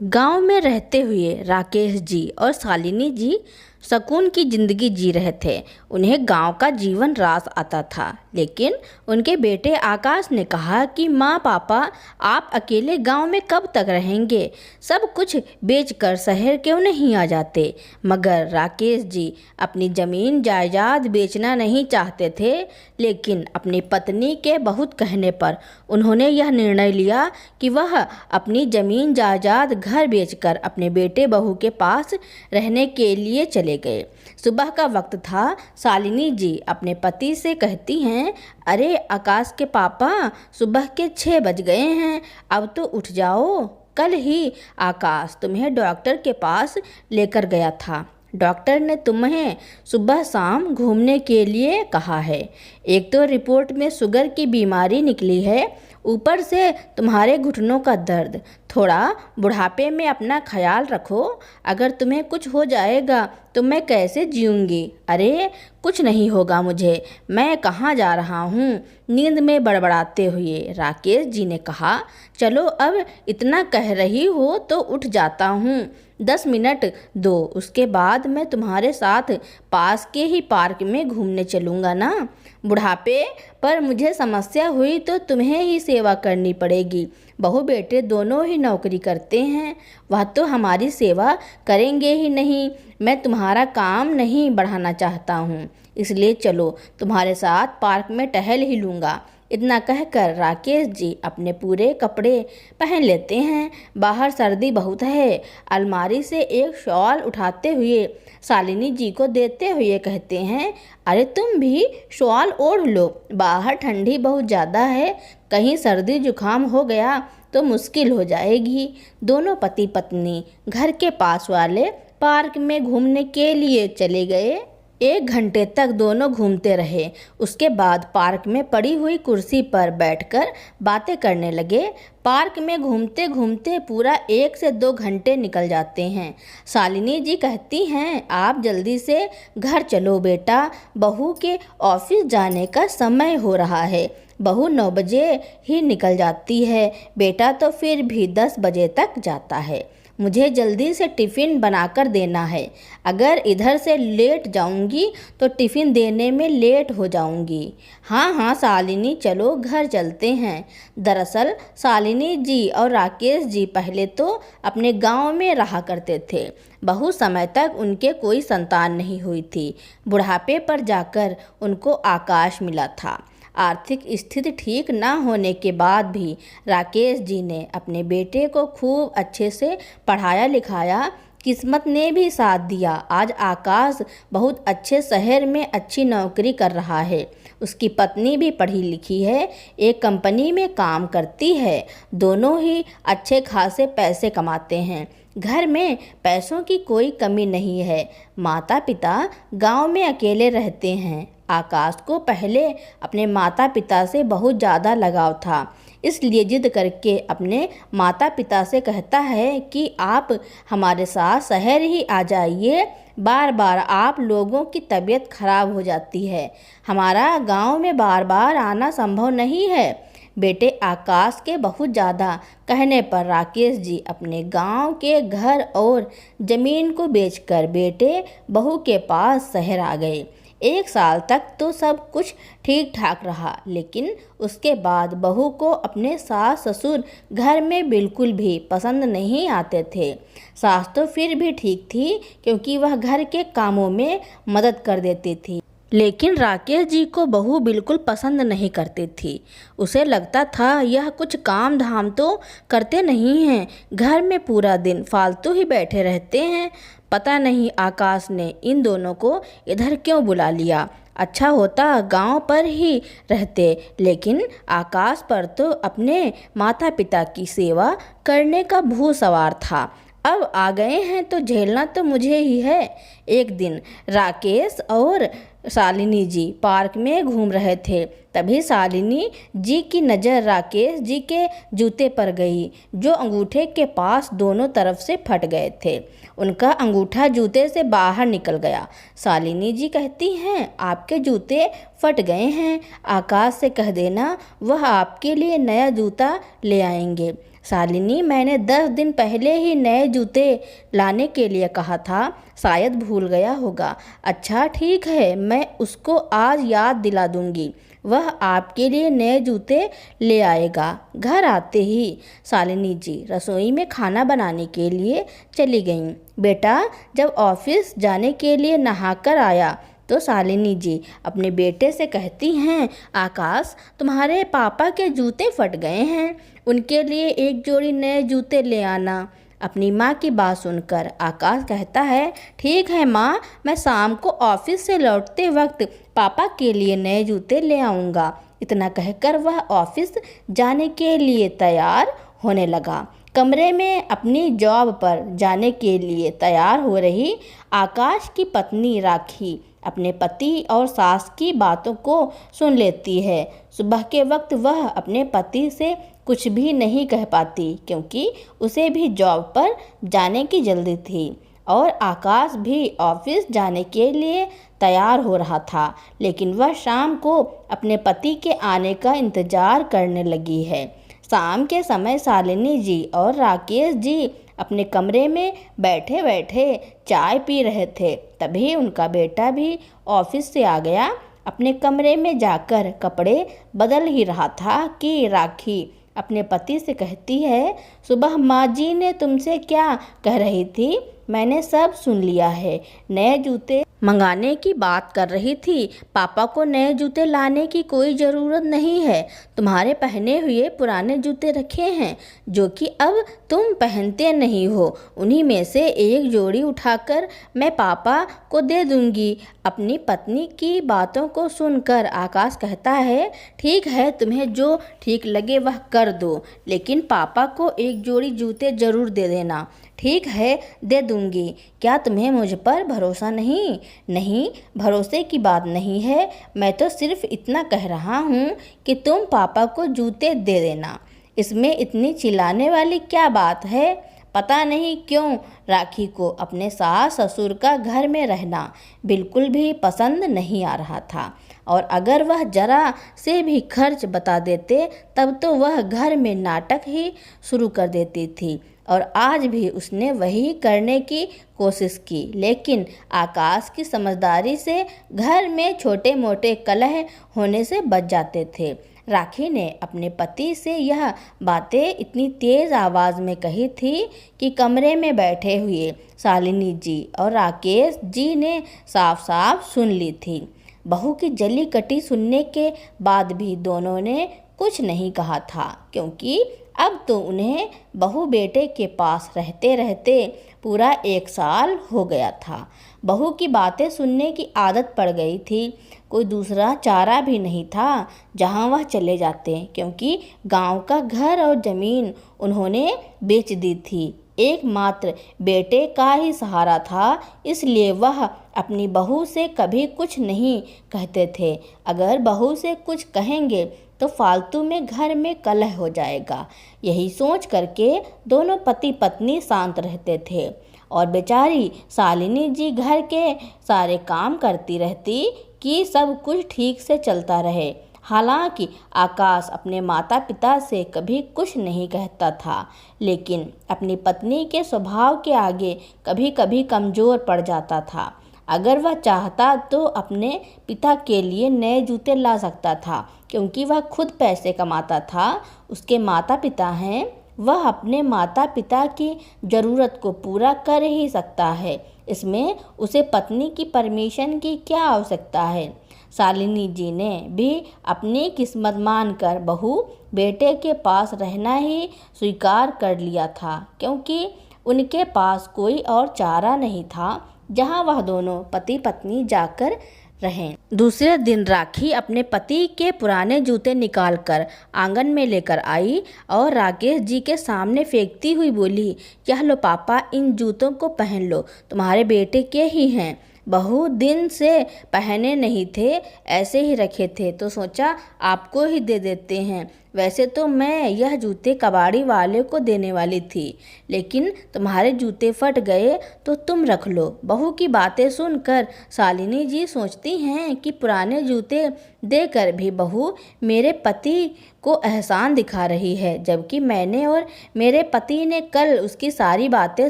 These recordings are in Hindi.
गांव में रहते हुए राकेश जी और शालिनी जी सुकून की ज़िंदगी जी रहे थे। उन्हें गांव का जीवन रास आता था, लेकिन उनके बेटे आकाश ने कहा कि माँ पापा, आप अकेले गांव में कब तक रहेंगे? सब कुछ बेचकर शहर क्यों नहीं आ जाते? मगर राकेश जी अपनी ज़मीन जायदाद बेचना नहीं चाहते थे, लेकिन अपनी पत्नी के बहुत कहने पर उन्होंने यह निर्णय लिया कि वह अपनी ज़मीन जायदाद घर बेचकर अपने बेटे बहू के पास रहने के लिए चले गए। सुबह का वक्त था। शालिनी जी अपने पति से कहती हैं, अरे आकाश के पापा, सुबह के 6 बज गए हैं, अब तो उठ जाओ। कल ही आकाश तुम्हें डॉक्टर के पास लेकर गया था। डॉक्टर ने तुम्हें सुबह शाम घूमने के लिए कहा है। एक तो रिपोर्ट में शुगर की बीमारी निकली है, ऊपर से तुम्हारे घुटनों का दर्द। थोड़ा बुढ़ापे में अपना ख्याल रखो। अगर तुम्हें कुछ हो जाएगा तो मैं कैसे जीऊँगी? अरे कुछ नहीं होगा मुझे, मैं कहाँ जा रहा हूँ? नींद में बड़बड़ाते हुए राकेश जी ने कहा, चलो अब इतना कह रही हो तो उठ जाता हूँ। 10 मिनट दो, उसके बाद मैं तुम्हारे साथ पास के ही पार्क में घूमने चलूँगा ना। बुढ़ापे पर मुझे समस्या हुई तो तुम्हें ही सेवा करनी पड़ेगी। बहू बेटे दोनों ही नौकरी करते हैं, वह तो हमारी सेवा करेंगे ही नहीं। मैं तुम्हारा काम नहीं बढ़ाना चाहता हूँ, इसलिए चलो तुम्हारे साथ पार्क में टहल ही लूँगा। इतना कहकर राकेश जी अपने पूरे कपड़े पहन लेते हैं। बाहर सर्दी बहुत है। अलमारी से एक शॉल उठाते हुए शालिनी जी को देते हुए कहते हैं, अरे तुम भी शॉल ओढ़ लो, बाहर ठंडी बहुत ज़्यादा है, कहीं सर्दी जुकाम हो गया तो मुश्किल हो जाएगी। दोनों पति पत्नी घर के पास वाले पार्क में घूमने के लिए चले गए। 1 घंटे तक दोनों घूमते रहे। उसके बाद पार्क में पड़ी हुई कुर्सी पर बैठकर बातें करने लगे। पार्क में घूमते घूमते पूरा 1 से 2 घंटे निकल जाते हैं। शालिनी जी कहती हैं, आप जल्दी से घर चलो बेटा, बहू के ऑफिस जाने का समय हो रहा है। बहू 9 बजे ही निकल जाती है, बेटा तो फिर भी 10 बजे तक जाता है। मुझे जल्दी से टिफ़िन बनाकर देना है। अगर इधर से लेट जाऊंगी तो टिफ़िन देने में लेट हो जाऊंगी। हाँ हाँ शालिनी, चलो घर चलते हैं। दरअसल शालिनी जी और राकेश जी पहले तो अपने गांव में रहा करते थे। बहुत समय तक उनके कोई संतान नहीं हुई थी। बुढ़ापे पर जाकर उनको आकाश मिला था। आर्थिक स्थिति ठीक न होने के बाद भी राकेश जी ने अपने बेटे को खूब अच्छे से पढ़ाया लिखाया। किस्मत ने भी साथ दिया। आज आकाश बहुत अच्छे शहर में अच्छी नौकरी कर रहा है। उसकी पत्नी भी पढ़ी लिखी है, एक कंपनी में काम करती है। दोनों ही अच्छे खासे पैसे कमाते हैं। घर में पैसों की कोई कमी नहीं है। माता पिता गांव में अकेले रहते हैं। आकाश को पहले अपने माता पिता से बहुत ज़्यादा लगाव था, इसलिए जिद करके अपने माता पिता से कहता है कि आप हमारे साथ शहर ही आ जाइए। बार बार आप लोगों की तबीयत खराब हो जाती है, हमारा गांव में बार बार आना संभव नहीं है। बेटे आकाश के बहुत ज़्यादा कहने पर राकेश जी अपने गांव के घर और ज़मीन को बेचकर बेटे बहू के पास शहर आ गए। 1 साल तक तो सब कुछ ठीक ठाक रहा, लेकिन उसके बाद बहू को अपने सास ससुर घर में बिल्कुल भी पसंद नहीं आते थे। सास तो फिर भी ठीक थी, क्योंकि वह घर के कामों में मदद कर देती थी, लेकिन राकेश जी को बहू बिल्कुल पसंद नहीं करती थी। उसे लगता था यह कुछ काम धाम तो करते नहीं हैं, घर में पूरा दिन फालतू ही बैठे रहते हैं। पता नहीं आकाश ने इन दोनों को इधर क्यों बुला लिया। अच्छा होता गांव पर ही रहते, लेकिन आकाश पर तो अपने माता पिता की सेवा करने का भूत सवार था। अब आ गए हैं तो झेलना तो मुझे ही है। एक दिन राकेश और शालिनी जी पार्क में घूम रहे थे, तभी शालिनी जी की नज़र राकेश जी के जूते पर गई, जो अंगूठे के पास दोनों तरफ से फट गए थे। उनका अंगूठा जूते से बाहर निकल गया। शालिनी जी कहती हैं, आपके जूते फट गए हैं, आकाश से कह देना वह आपके लिए नया जूता ले आएंगे। शालिनी, मैंने 10 दिन पहले ही नए जूते लाने के लिए कहा था, शायद भूल गया होगा। अच्छा ठीक है, मैं उसको आज याद दिला दूंगी, वह आपके लिए नए जूते ले आएगा। घर आते ही शालिनी जी रसोई में खाना बनाने के लिए चली गईं। बेटा जब ऑफिस जाने के लिए नहाकर आया तो शालिनी जी अपने बेटे से कहती हैं, आकाश तुम्हारे पापा के जूते फट गए हैं, उनके लिए एक जोड़ी नए जूते ले आना। अपनी माँ की बात सुनकर आकाश कहता है, ठीक है माँ, मैं शाम को ऑफिस से लौटते वक्त पापा के लिए नए जूते ले आऊँगा। इतना कहकर वह ऑफिस जाने के लिए तैयार होने लगा। कमरे में अपनी जॉब पर जाने के लिए तैयार हो रही आकाश की पत्नी राखी अपने पति और सास की बातों को सुन लेती है। सुबह के वक्त वह अपने पति से कुछ भी नहीं कह पाती क्योंकि उसे भी जॉब पर जाने की जल्दी थी और आकाश भी ऑफिस जाने के लिए तैयार हो रहा था, लेकिन वह शाम को अपने पति के आने का इंतज़ार करने लगी है। शाम के समय शालिनी जी और राकेश जी अपने कमरे में बैठे बैठे चाय पी रहे थे। तभी उनका बेटा भी ऑफिस से आ गया। अपने कमरे में जाकर कपड़े बदल ही रहा था कि राखी अपने पति से कहती है, सुबह माँ जी ने तुमसे क्या कह रही थी, मैंने सब सुन लिया है। नए जूते मंगाने की बात कर रही थी। पापा को नए जूते लाने की कोई ज़रूरत नहीं है। तुम्हारे पहने हुए पुराने जूते रखे हैं जो कि अब तुम पहनते नहीं हो, उन्हीं में से एक जोड़ी उठाकर मैं पापा को दे दूंगी। अपनी पत्नी की बातों को सुनकर आकाश कहता है, ठीक है, तुम्हें जो ठीक लगे वह कर दो, लेकिन पापा को एक जोड़ी जूते ज़रूर दे देना। ठीक है, दे दूंगी। क्या तुम्हें मुझ पर भरोसा नहीं? नहीं, भरोसे की बात नहीं है। मैं तो सिर्फ इतना कह रहा हूँ कि तुम पापा को जूते दे देना। इसमें इतनी चिल्लाने वाली क्या बात है? पता नहीं क्यों राखी को अपने सास ससुर का घर में रहना बिल्कुल भी पसंद नहीं आ रहा था, और अगर वह जरा से भी खर्च बता देते तब तो वह घर में नाटक ही शुरू कर देती थी। और आज भी उसने वही करने की कोशिश की, लेकिन आकाश की समझदारी से घर में छोटे मोटे कलह होने से बच जाते थे। राखी ने अपने पति से यह बातें इतनी तेज़ आवाज़ में कही थी कि कमरे में बैठे हुए शालिनी जी और राकेश जी ने साफ साफ सुन ली थी। बहू की जली कटी सुनने के बाद भी दोनों ने कुछ नहीं कहा था, क्योंकि अब तो उन्हें बहू बेटे के पास रहते रहते पूरा 1 साल हो गया था। बहू की बातें सुनने की आदत पड़ गई थी। कोई दूसरा चारा भी नहीं था जहां वह चले जाते, क्योंकि गांव का घर और ज़मीन उन्होंने बेच दी थी। एकमात्र बेटे का ही सहारा था, इसलिए वह अपनी बहू से कभी कुछ नहीं कहते थे। अगर बहू से कुछ कहेंगे तो फालतू में घर में कलह हो जाएगा। यही सोच करके दोनों पति पत्नी शांत रहते थे और बेचारी शालिनी जी घर के सारे काम करती रहती कि सब कुछ ठीक से चलता रहे। हालांकि आकाश अपने माता पिता से कभी कुछ नहीं कहता था, लेकिन अपनी पत्नी के स्वभाव के आगे कभी कभी कमज़ोर पड़ जाता था। अगर वह चाहता तो अपने पिता के लिए नए जूते ला सकता था, क्योंकि वह खुद पैसे कमाता था। उसके माता पिता हैं, वह अपने माता पिता की ज़रूरत को पूरा कर ही सकता है। इसमें उसे पत्नी की परमिशन की क्या आवश्यकता है? शालिनी जी ने भी अपनी किस्मत मानकर बहू बेटे के पास रहना ही स्वीकार कर लिया था, क्योंकि उनके पास कोई और चारा नहीं था जहां वह दोनों पति पत्नी जाकर रहें। दूसरे दिन राखी अपने पति के पुराने जूते निकालकर आंगन में लेकर आई और राकेश जी के सामने फेंकती हुई बोली, यह लो पापा, इन जूतों को पहन लो, तुम्हारे बेटे के ही हैं। बहुत दिन से पहने नहीं थे, ऐसे ही रखे थे तो सोचा आपको ही दे देते हैं। वैसे तो मैं यह जूते कबाड़ी वाले को देने वाली थी, लेकिन तुम्हारे जूते फट गए तो तुम रख लो। बहू की बातें सुनकर शालिनी जी सोचती हैं कि पुराने जूते देकर भी बहू मेरे पति को एहसान दिखा रही है, जबकि मैंने और मेरे पति ने कल उसकी सारी बातें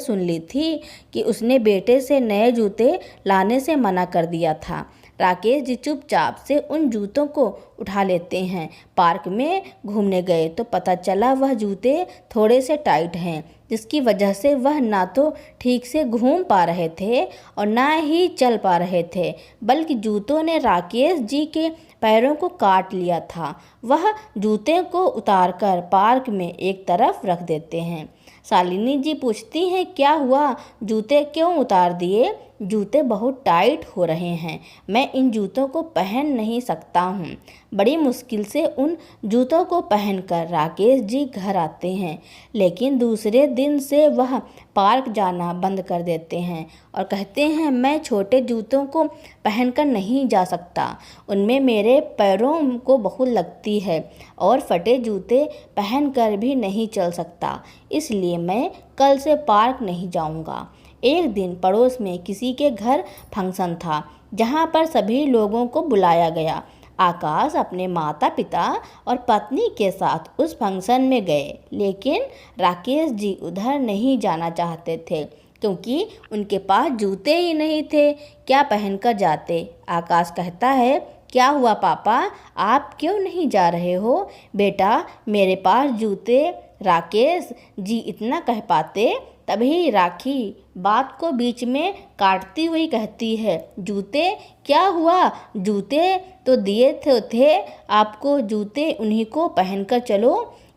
सुन ली थी कि उसने बेटे से नए जूते लाने से मना कर दिया था। राकेश जी चुपचाप से उन जूतों को उठा लेते हैं। पार्क में घूमने गए तो पता चला वह जूते थोड़े से टाइट हैं, जिसकी वजह से वह ना तो ठीक से घूम पा रहे थे और ना ही चल पा रहे थे, बल्कि जूतों ने राकेश जी के पैरों को काट लिया था। वह जूते को उतारकर पार्क में एक तरफ रख देते हैं। शालिनी जी पूछती हैं, क्या हुआ, जूते क्यों उतार दिए? जूते बहुत टाइट हो रहे हैं, मैं इन जूतों को पहन नहीं सकता हूँ। बड़ी मुश्किल से उन जूतों को पहनकर राकेश जी घर आते हैं, लेकिन दूसरे दिन से वह पार्क जाना बंद कर देते हैं और कहते हैं, मैं छोटे जूतों को पहनकर नहीं जा सकता, उनमें मेरे पैरों को बहुत लगती है और फटे जूते पहनकर भी नहीं चल सकता, इसलिए मैं कल से पार्क नहीं जाऊंगा। एक दिन पड़ोस में किसी के घर फंक्शन था, जहां पर सभी लोगों को बुलाया गया। आकाश अपने माता पिता और पत्नी के साथ उस फंक्शन में गए, लेकिन राकेश जी उधर नहीं जाना चाहते थे क्योंकि उनके पास जूते ही नहीं थे। क्या पहनकर जाते? आकाश कहता है, क्या हुआ पापा, आप क्यों नहीं जा रहे हो? बेटा, मेरे पास जूते। राकेश जी इतना कह पाते, तभी राखी बात को बीच में काटती हुई कहती है, जूते? क्या हुआ? जूते तो दिए थे आपको, जूते उन्हीं को पहनकर चलो।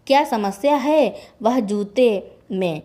क्या समस्या है वह जूते में?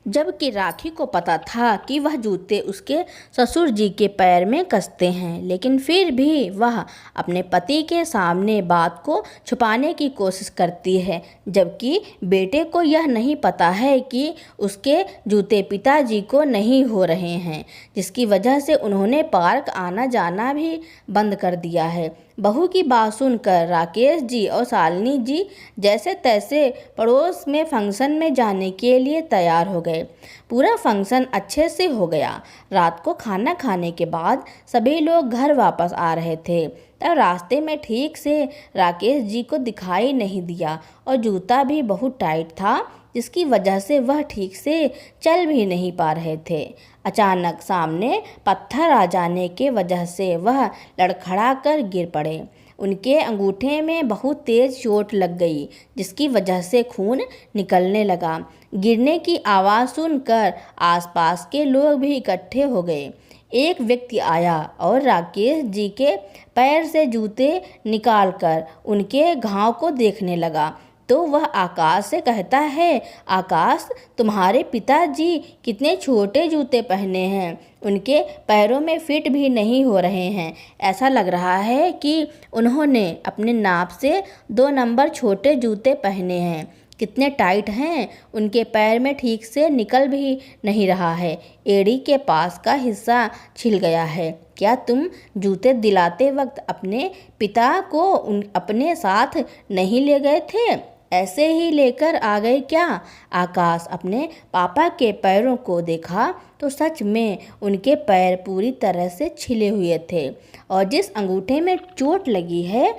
जबकि राखी को पता था कि वह जूते उसके ससुर जी के पैर में कसते हैं, लेकिन फिर भी वह अपने पति के सामने बात को छुपाने की कोशिश करती है, जबकि बेटे को यह नहीं पता है कि उसके जूते पिताजी को नहीं हो रहे हैं, जिसकी वजह से उन्होंने पार्क आना जाना भी बंद कर दिया है। बहू की बात सुनकर राकेश जी और शालिनी जी जैसे तैसे पड़ोस में फंक्शन में जाने के लिए तैयार हो गए। पूरा फंक्शन अच्छे से हो गया। रात को खाना खाने के बाद सभी लोग घर वापस आ रहे थे, तब रास्ते में ठीक से राकेश जी को दिखाई नहीं दिया और जूता भी बहुत टाइट था, जिसकी वजह से वह ठीक से चल भी नहीं पा रहे थे। अचानक सामने पत्थर आ जाने के वजह से वह लड़खड़ा कर गिर पड़े। उनके अंगूठे में बहुत तेज चोट लग गई, जिसकी वजह से खून निकलने लगा। गिरने की आवाज़ सुनकर आसपास के लोग भी इकट्ठे हो गए। एक व्यक्ति आया और राकेश जी के पैर से जूते निकालकर उनके घाव को देखने लगा, तो वह आकाश से कहता है, आकाश, तुम्हारे पिताजी कितने छोटे जूते पहने हैं, उनके पैरों में फिट भी नहीं हो रहे हैं। ऐसा लग रहा है कि उन्होंने अपने नाप से 2 नंबर छोटे जूते पहने हैं। कितने टाइट हैं, उनके पैर में ठीक से निकल भी नहीं रहा है, एड़ी के पास का हिस्सा छिल गया है। क्या तुम जूते दिलाते वक्त अपने पिता को अपने साथ नहीं ले गए थे? ऐसे ही लेकर आ गए क्या? आकाश अपने पापा के पैरों को देखा तो सच में उनके पैर पूरी तरह से छिले हुए थे और जिस अंगूठे में चोट लगी है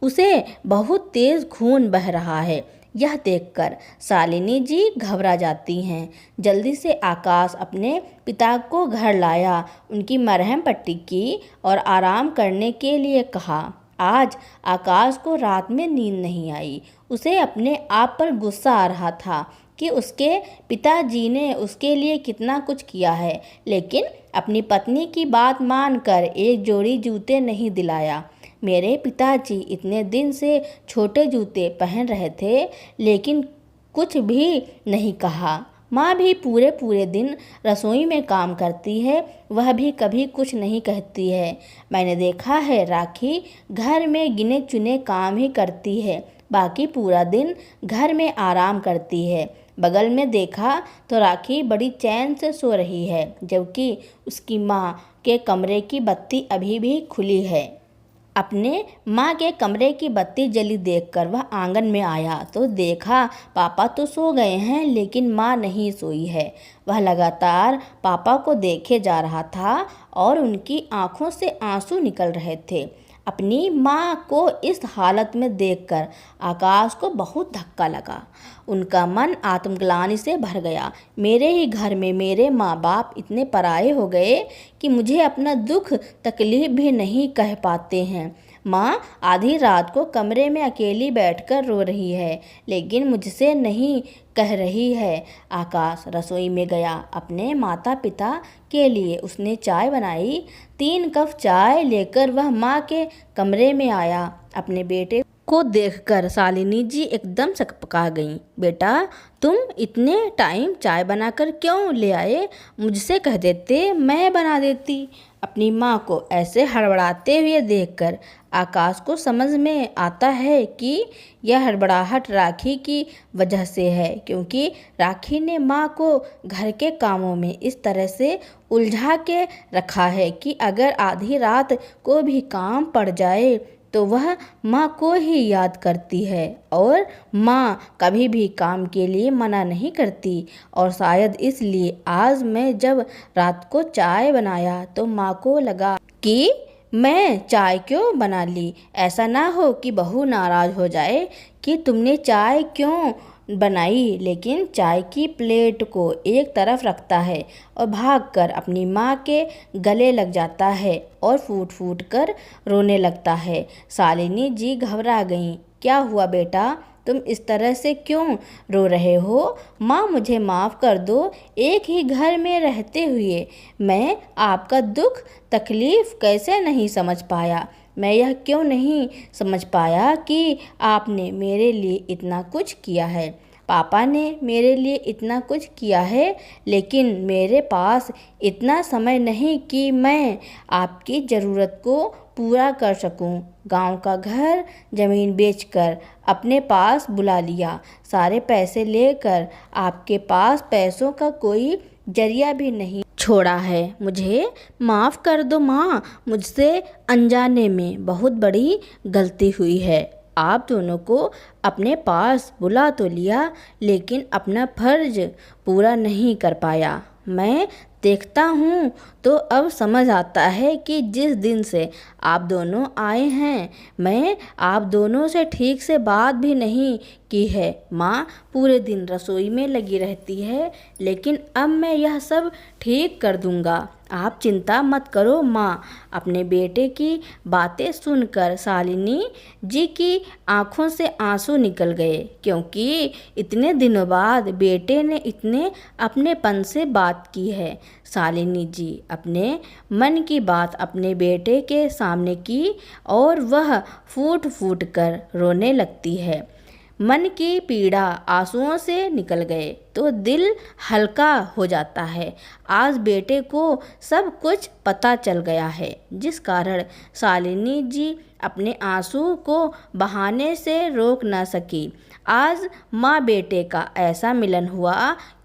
उसे बहुत तेज खून बह रहा है। यह देखकर शालिनी जी घबरा जाती हैं। जल्दी से आकाश अपने पिता को घर लाया, उनकी मरहम पट्टी की और आराम करने के लिए कहा। आज आकाश को रात में नींद नहीं आई। उसे अपने आप पर गुस्सा आ रहा था कि उसके पिताजी ने उसके लिए कितना कुछ किया है, लेकिन अपनी पत्नी की बात मानकर एक जोड़ी जूते नहीं दिलाया। मेरे पिताजी इतने दिन से छोटे जूते पहन रहे थे, लेकिन कुछ भी नहीं कहा। माँ भी पूरे पूरे दिन रसोई में काम करती है, वह भी कभी कुछ नहीं कहती है। मैंने देखा है राखी घर में गिने चुने काम ही करती है, बाकी पूरा दिन घर में आराम करती है। बगल में देखा तो राखी बड़ी चैन से सो रही है, जबकि उसकी माँ के कमरे की बत्ती अभी भी खुली है। अपने माँ के कमरे की बत्ती जली देखकर वह आंगन में आया तो देखा पापा तो सो गए हैं लेकिन माँ नहीं सोई है। वह लगातार पापा को देखे जा रहा था और उनकी आंखों से आंसू निकल रहे थे। अपनी माँ को इस हालत में देखकर आकाश को बहुत धक्का लगा। उनका मन आत्मग्लानि से भर गया। मेरे ही घर में मेरे माँ बाप इतने पराये हो गए कि मुझे अपना दुख तकलीफ भी नहीं कह पाते हैं। माँ आधी रात को कमरे में अकेली बैठकर रो रही है लेकिन मुझसे नहीं कह रही है। आकाश रसोई में गया। अपने माता पिता के लिए उसने चाय बनाई। 3 कप चाय लेकर वह माँ के कमरे में आया। अपने बेटे को देखकर शालिनी जी एकदम सकपका गईं। बेटा, तुम इतने टाइम चाय बनाकर क्यों ले आए? मुझसे कह देते, मैं बना देती। अपनी माँ को ऐसे हड़बड़ाते हुए देखकर आकाश को समझ में आता है कि यह हड़बड़ाहट राखी की वजह से है, क्योंकि राखी ने माँ को घर के कामों में इस तरह से उलझा के रखा है कि अगर आधी रात को भी काम पड़ जाए तो वह माँ को ही याद करती है और माँ कभी भी काम के लिए मना नहीं करती। और शायद इसलिए आज मैं जब रात को चाय बनाया तो माँ को लगा कि मैं चाय क्यों बना ली। ऐसा ना हो कि बहू नाराज़ हो जाए कि तुमने चाय क्यों बनाई। लेकिन चाय की प्लेट को एक तरफ रखता है और भागकर अपनी माँ के गले लग जाता है और फूट फूट कर रोने लगता है। शालिनी जी घबरा गईं। क्या हुआ बेटा, तुम इस तरह से क्यों रो रहे हो? माँ, मुझे माफ़ कर दो। एक ही घर में रहते हुए मैं आपका दुख तकलीफ़ कैसे नहीं समझ पाया। मैं यह क्यों नहीं समझ पाया कि आपने मेरे लिए इतना कुछ किया है। पापा ने मेरे लिए इतना कुछ किया है लेकिन मेरे पास इतना समय नहीं कि मैं आपकी ज़रूरत को पूरा कर सकूं। गांव का घर ज़मीन बेचकर अपने पास बुला लिया। सारे पैसे लेकर आपके पास पैसों का कोई जरिया भी नहीं छोड़ा है। मुझे माफ़ कर दो माँ, मुझसे अनजाने में बहुत बड़ी गलती हुई है। आप दोनों को अपने पास बुला तो लिया लेकिन अपना फर्ज पूरा नहीं कर पाया। मैं देखता हूँ तो अब समझ आता है कि जिस दिन से आप दोनों आए हैं मैं आप दोनों से ठीक से बात भी नहीं की है। माँ पूरे दिन रसोई में लगी रहती है लेकिन अब मैं यह सब ठीक कर दूँगा। आप चिंता मत करो माँ। अपने बेटे की बातें सुनकर शालिनी जी की आंखों से आंसू निकल गए, क्योंकि इतने दिनों बाद बेटे ने इतने अपनेपन से बात की है। शालिनी जी अपने मन की बात अपने बेटे के सामने की और वह फूट फूट कर रोने लगती है। मन की पीड़ा आंसुओं से निकल गए तो दिल हल्का हो जाता है। आज बेटे को सब कुछ पता चल गया है, जिस कारण शालिनी जी अपने आंसू को बहाने से रोक न सकी। आज माँ बेटे का ऐसा मिलन हुआ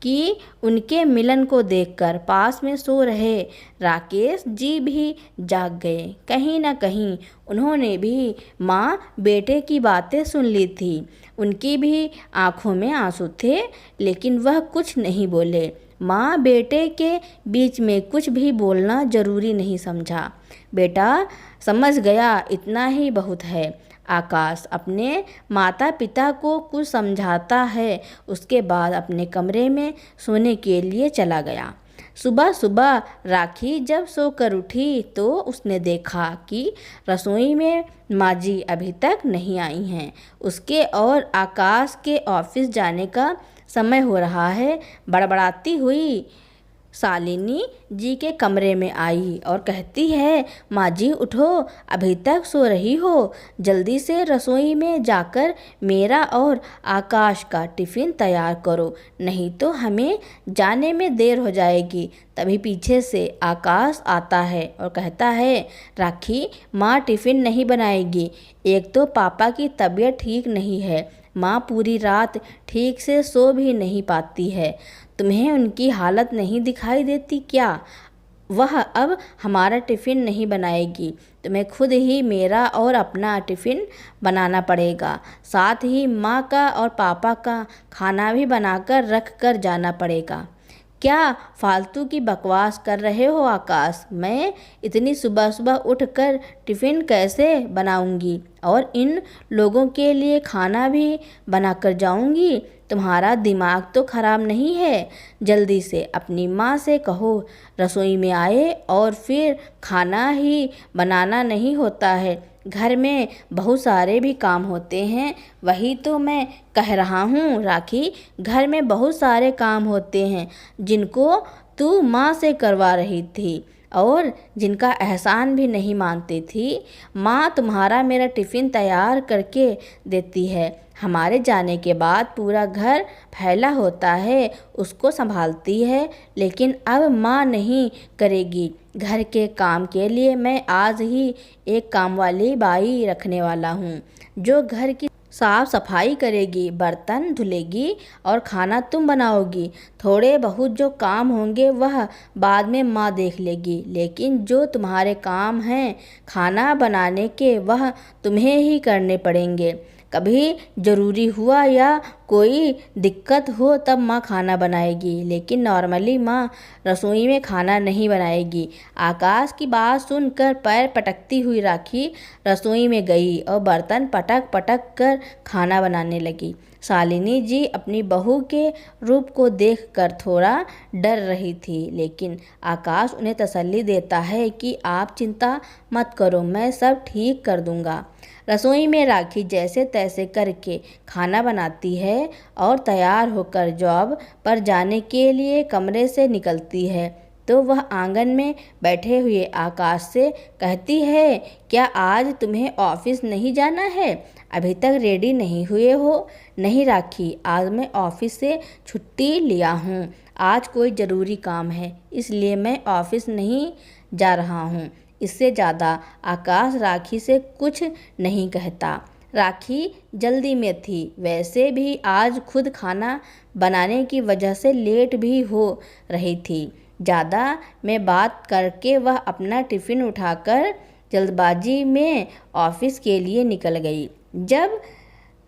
कि उनके मिलन को देखकर पास में सो रहे राकेश जी भी जाग गए। कहीं ना कहीं उन्होंने भी माँ बेटे की बातें सुन ली थी। उनकी भी आंखों में आंसू थे लेकिन वह कुछ नहीं बोले। माँ बेटे के बीच में कुछ भी बोलना ज़रूरी नहीं समझा। बेटा समझ गया, इतना ही बहुत है। आकाश अपने माता पिता को कुछ समझाता है, उसके बाद अपने कमरे में सोने के लिए चला गया। सुबह सुबह राखी जब सोकर उठी तो उसने देखा कि रसोई में माँ जी अभी तक नहीं आई हैं। उसके और आकाश के ऑफिस जाने का समय हो रहा है। बड़बड़ाती हुई शालिनी जी के कमरे में आई और कहती है, माँ जी उठो, अभी तक सो रही हो? जल्दी से रसोई में जाकर मेरा और आकाश का टिफ़िन तैयार करो, नहीं तो हमें जाने में देर हो जाएगी। तभी पीछे से आकाश आता है और कहता है, राखी माँ टिफ़िन नहीं बनाएगी। एक तो पापा की तबीयत ठीक नहीं है, माँ पूरी रात ठीक से सो भी नहीं पाती है। तुम्हें उनकी हालत नहीं दिखाई देती क्या? वह अब हमारा टिफ़िन नहीं बनाएगी। तुम्हें खुद ही मेरा और अपना टिफ़िन बनाना पड़ेगा। साथ ही माँ का और पापा का खाना भी बनाकर रख कर जाना पड़ेगा। क्या फालतू की बकवास कर रहे हो आकाश? मैं इतनी सुबह सुबह उठकर टिफ़िन कैसे बनाऊंगी और इन लोगों के लिए खाना भी बनाकर जाऊंगी? तुम्हारा दिमाग तो ख़राब नहीं है? जल्दी से अपनी माँ से कहो रसोई में आए, और फिर खाना ही बनाना नहीं होता है, घर में बहुत सारे भी काम होते हैं। वही तो मैं कह रहा हूँ राखी, घर में बहुत सारे काम होते हैं जिनको तू माँ से करवा रही थी और जिनका एहसान भी नहीं मानती थी। माँ तुम्हारा मेरा टिफ़िन तैयार करके देती है, हमारे जाने के बाद पूरा घर फैला होता है, उसको संभालती है। लेकिन अब माँ नहीं करेगी। घर के काम के लिए मैं आज ही एक कामवाली बाई रखने वाला हूँ जो घर की साफ सफाई करेगी, बर्तन धुलेगी और खाना तुम बनाओगी। थोड़े बहुत जो काम होंगे वह बाद में माँ देख लेगी, लेकिन जो तुम्हारे काम हैं खाना बनाने के वह तुम्हें ही करने पड़ेंगे। कभी ज़रूरी हुआ या कोई दिक्कत हो तब माँ खाना बनाएगी, लेकिन नॉर्मली माँ रसोई में खाना नहीं बनाएगी। आकाश की बात सुनकर पैर पटकती हुई राखी रसोई में गई और बर्तन पटक पटक कर खाना बनाने लगी। शालिनी जी अपनी बहू के रूप को देखकर थोड़ा डर रही थी, लेकिन आकाश उन्हें तसल्ली देता है कि आप चिंता मत करो, मैं सब ठीक कर दूंगा। रसोई में राखी जैसे तैसे करके खाना बनाती है और तैयार होकर जॉब पर जाने के लिए कमरे से निकलती है तो वह आंगन में बैठे हुए आकाश से कहती है, क्या आज तुम्हें ऑफिस नहीं जाना है? अभी तक रेडी नहीं हुए हो? नहीं राखी, आज मैं ऑफिस से छुट्टी लिया हूँ। आज कोई ज़रूरी काम है, इसलिए मैं ऑफिस नहीं जा रहा हूँ। इससे ज़्यादा आकाश राखी से कुछ नहीं कहता। राखी जल्दी में थी, वैसे भी आज खुद खाना बनाने की वजह से लेट भी हो रही थी। ज़्यादा में बात करके वह अपना टिफ़िन उठाकर जल्दबाजी में ऑफिस के लिए निकल गई। जब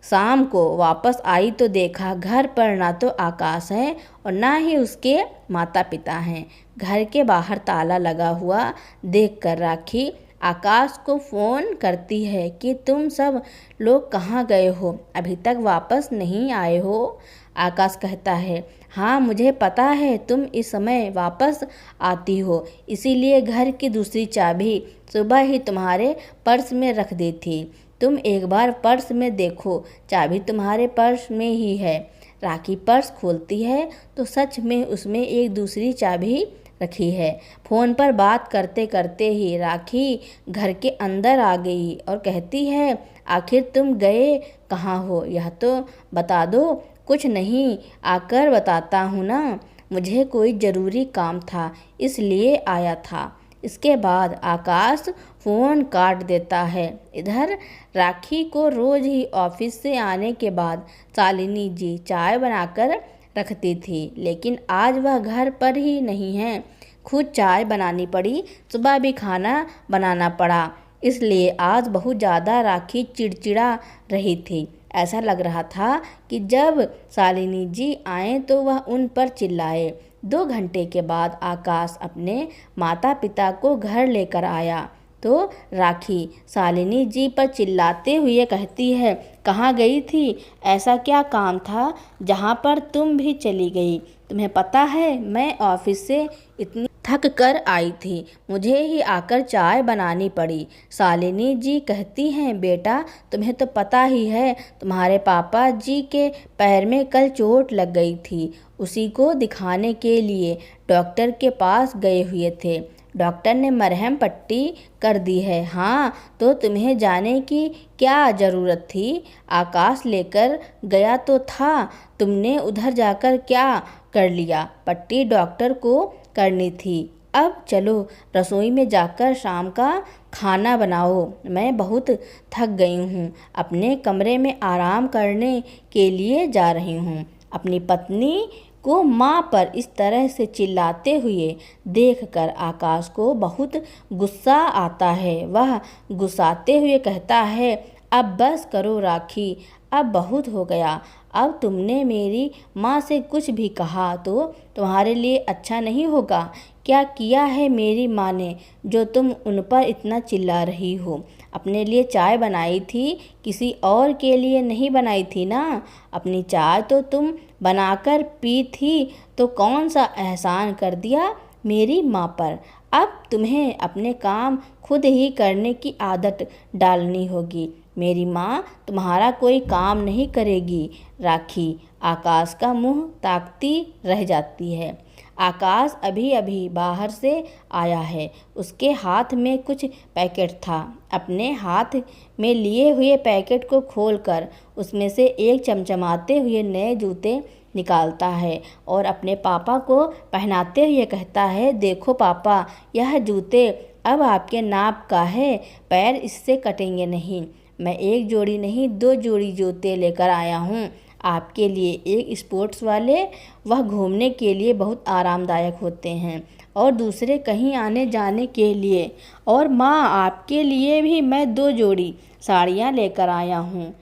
शाम को वापस आई तो देखा घर पर ना तो आकाश है और ना ही उसके माता पिता हैं। घर के बाहर ताला लगा हुआ देखकर राखी आकाश को फ़ोन करती है कि तुम सब लोग कहाँ गए हो, अभी तक वापस नहीं आए हो? आकाश कहता है, हाँ मुझे पता है तुम इस समय वापस आती हो, इसीलिए घर की दूसरी चाबी सुबह ही तुम्हारे पर्स में रख दी थी। तुम एक बार पर्स में देखो, चाबी तुम्हारे पर्स में ही है। राखी पर्स खोलती है तो सच में उसमें एक दूसरी चाबी रखी है। फ़ोन पर बात करते करते ही राखी घर के अंदर आ गई और कहती है, आखिर तुम गए कहाँ हो, यह तो बता दो। कुछ नहीं, आकर बताता हूँ ना, मुझे कोई ज़रूरी काम था इसलिए आया था। इसके बाद आकाश फ़ोन काट देता है। इधर राखी को रोज़ ही ऑफिस से आने के बाद शालिनी जी चाय बनाकर रखती थी, लेकिन आज वह घर पर ही नहीं है। खुद चाय बनानी पड़ी, सुबह भी खाना बनाना पड़ा, इसलिए आज बहुत ज़्यादा राखी चिड़चिड़ा रही थी। ऐसा लग रहा था कि जब शालिनी जी आए तो वह उन पर चिल्लाए। 2 घंटे के बाद आकाश अपने माता पिता को घर लेकर आया तो राखी शालिनी जी पर चिल्लाते हुए कहती है, कहाँ गई थी? ऐसा क्या काम था जहाँ पर तुम भी चली गई? तुम्हें पता है मैं ऑफिस से इतनी थक कर आई थी, मुझे ही आकर चाय बनानी पड़ी। शालिनी जी कहती हैं, बेटा तुम्हें तो पता ही है तुम्हारे पापा जी के पैर में कल चोट लग गई थी, उसी को दिखाने के लिए डॉक्टर के पास गए हुए थे। डॉक्टर ने मरहम पट्टी कर दी है। हाँ तो तुम्हें जाने की क्या ज़रूरत थी? आकाश लेकर गया तो था, तुमने उधर जाकर क्या कर लिया? पट्टी डॉक्टर को करनी थी। अब चलो रसोई में जाकर शाम का खाना बनाओ, मैं बहुत थक गई हूँ, अपने कमरे में आराम करने के लिए जा रही हूँ। अपनी पत्नी को माँ पर इस तरह से चिल्लाते हुए देखकर आकाश को बहुत गुस्सा आता है। वह गुस्साते हुए कहता है, अब बस करो राखी, अब बहुत हो गया। अब तुमने मेरी माँ से कुछ भी कहा तो तुम्हारे लिए अच्छा नहीं होगा। क्या किया है मेरी माँ ने जो तुम उन पर इतना चिल्ला रही हो? अपने लिए चाय बनाई थी, किसी और के लिए नहीं बनाई थी ना। अपनी चाय तो तुम बनाकर पी थी, तो कौन सा एहसान कर दिया मेरी माँ पर। अब तुम्हें अपने काम खुद ही करने की आदत डालनी होगी। मेरी माँ तुम्हारा कोई काम नहीं करेगी। राखी आकाश का मुंह ताकती रह जाती है। आकाश अभी अभी बाहर से आया है। उसके हाथ में कुछ पैकेट था। अपने हाथ में लिए हुए पैकेट को खोलकर उसमें से एक चमचमाते हुए नए जूते निकालता है और अपने पापा को पहनाते हुए कहता है, देखो पापा, यह जूते अब आपके नाप का है, पैर इससे कटेंगे नहीं। मैं एक जोड़ी नहीं 2 जोड़ी जूते लेकर आया हूँ आपके लिए। एक स्पोर्ट्स वाले, वह घूमने के लिए बहुत आरामदायक होते हैं, और दूसरे कहीं आने जाने के लिए। और माँ, आपके लिए भी मैं 2 जोड़ी साड़ियाँ लेकर आया हूँ।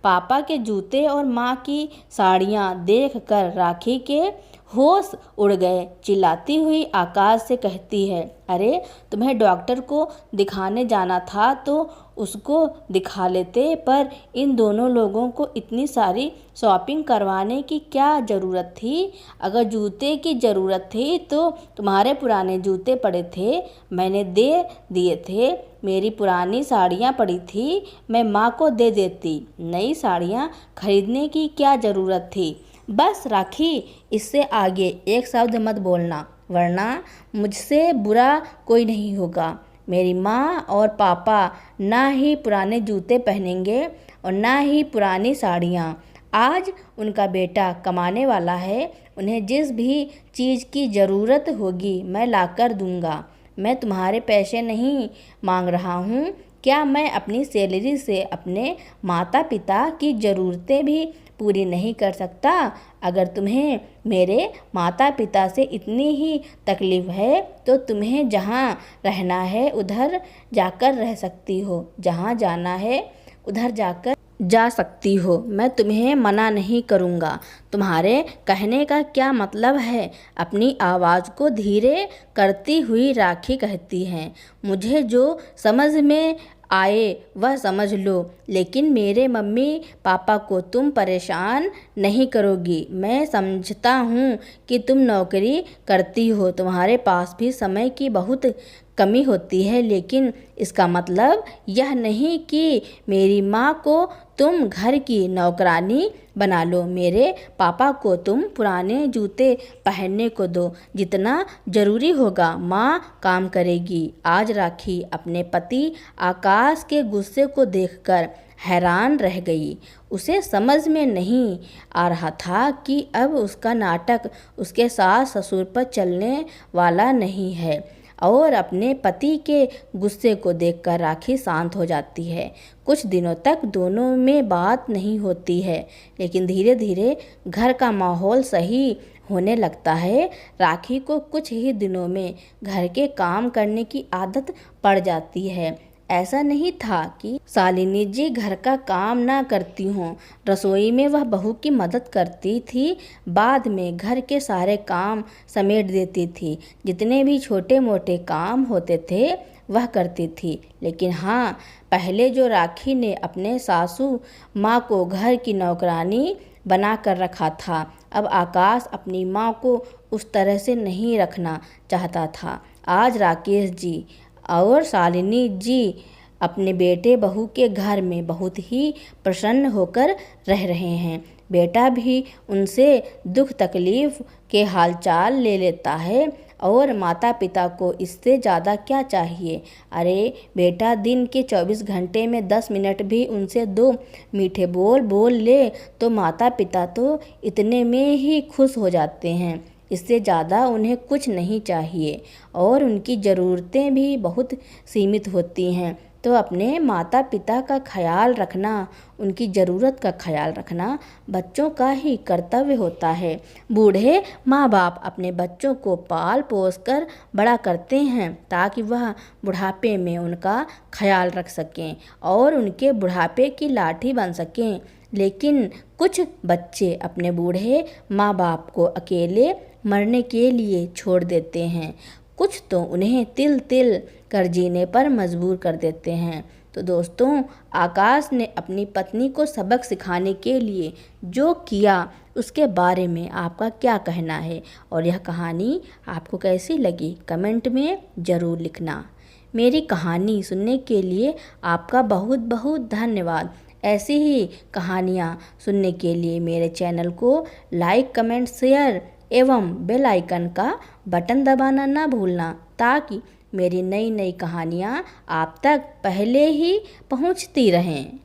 पापा के जूते और माँ की साड़ियाँ देखकर राखी के होश उड़ गए। चिल्लाती हुई आकाश से कहती है, अरे तुम्हें डॉक्टर को दिखाने जाना था तो उसको दिखा लेते, पर इन दोनों लोगों को इतनी सारी शॉपिंग करवाने की क्या ज़रूरत थी? अगर जूते की ज़रूरत थी तो तुम्हारे पुराने जूते पड़े थे, मैंने दे दिए थे। मेरी पुरानी साड़ियाँ पड़ी थी, मैं माँ को दे देती। नई साड़ियाँ खरीदने की क्या ज़रूरत थी? बस राखी, इससे आगे एक शब्द मत बोलना, वरना मुझसे बुरा कोई नहीं होगा। मेरी माँ और पापा ना ही पुराने जूते पहनेंगे और ना ही पुरानी साड़ियाँ। आज उनका बेटा कमाने वाला है, उन्हें जिस भी चीज़ की ज़रूरत होगी मैं लाकर दूंगा। मैं तुम्हारे पैसे नहीं मांग रहा हूँ। क्या मैं अपनी सैलरी से अपने माता पिता की ज़रूरतें भी पूरी नहीं कर सकता? अगर तुम्हें मेरे माता पिता से इतनी ही तकलीफ़ है तो तुम्हें जहाँ रहना है उधर जाकर रह सकती हो, जहाँ जाना है उधर जाकर जा सकती हो। मैं तुम्हें मना नहीं करूँगा। तुम्हारे कहने का क्या मतलब है? अपनी आवाज़ को धीरे करती हुई राखी कहती है, मुझे जो समझ में आए वह समझ लो, लेकिन मेरे मम्मी पापा को तुम परेशान नहीं करोगी। मैं समझता हूँ कि तुम नौकरी करती हो, तुम्हारे पास भी समय की बहुत कमी होती है, लेकिन इसका मतलब यह नहीं कि मेरी माँ को तुम घर की नौकरानी बना लो। मेरे पापा को तुम पुराने जूते पहनने को दो, जितना ज़रूरी होगा माँ काम करेगी। आज राखी अपने पति आकाश के गुस्से को देखकर हैरान रह गई। उसे समझ में नहीं आ रहा था कि अब उसका नाटक उसके सास ससुर पर चलने वाला नहीं है, और अपने पति के गुस्से को देखकर राखी शांत हो जाती है। कुछ दिनों तक दोनों में बात नहीं होती है, लेकिन धीरे धीरे घर का माहौल सही होने लगता है। राखी को कुछ ही दिनों में घर के काम करने की आदत पड़ जाती है। ऐसा नहीं था कि शालिनी जी घर का काम ना करती हों। रसोई में वह बहू की मदद करती थी, बाद में घर के सारे काम समेट देती थी। जितने भी छोटे मोटे काम होते थे वह करती थी। लेकिन हाँ, पहले जो राखी ने अपने सासू माँ को घर की नौकरानी बना कर रखा था, अब आकाश अपनी माँ को उस तरह से नहीं रखना चाहता था। आज राकेश जी और शालिनी जी अपने बेटे बहू के घर में बहुत ही प्रसन्न होकर रह रहे हैं। बेटा भी उनसे दुख तकलीफ़ के हालचाल ले लेता है, और माता पिता को इससे ज़्यादा क्या चाहिए। अरे बेटा, दिन के 24 घंटे में 10 मिनट भी उनसे 2 मीठे बोल बोल ले तो माता पिता तो इतने में ही खुश हो जाते हैं। इससे ज़्यादा उन्हें कुछ नहीं चाहिए, और उनकी ज़रूरतें भी बहुत सीमित होती हैं। तो अपने माता पिता का ख्याल रखना, उनकी ज़रूरत का ख्याल रखना बच्चों का ही कर्तव्य होता है। बूढ़े माँ बाप अपने बच्चों को पाल पोस कर बड़ा करते हैं ताकि वह बुढ़ापे में उनका ख्याल रख सकें और उनके बुढ़ापे की लाठी बन सकें। लेकिन कुछ बच्चे अपने बूढ़े माँ बाप को अकेले मरने के लिए छोड़ देते हैं, कुछ तो उन्हें तिल तिल कर जीने पर मजबूर कर देते हैं। तो दोस्तों, आकाश ने अपनी पत्नी को सबक सिखाने के लिए जो किया उसके बारे में आपका क्या कहना है और यह कहानी आपको कैसी लगी कमेंट में ज़रूर लिखना। मेरी कहानी सुनने के लिए आपका बहुत बहुत धन्यवाद। ऐसी ही कहानियाँ सुनने के लिए मेरे चैनल को लाइक कमेंट शेयर एवं बेल आइकन का बटन दबाना ना भूलना ताकि मेरी नई नई कहानियाँ आप तक पहले ही पहुँचती रहें।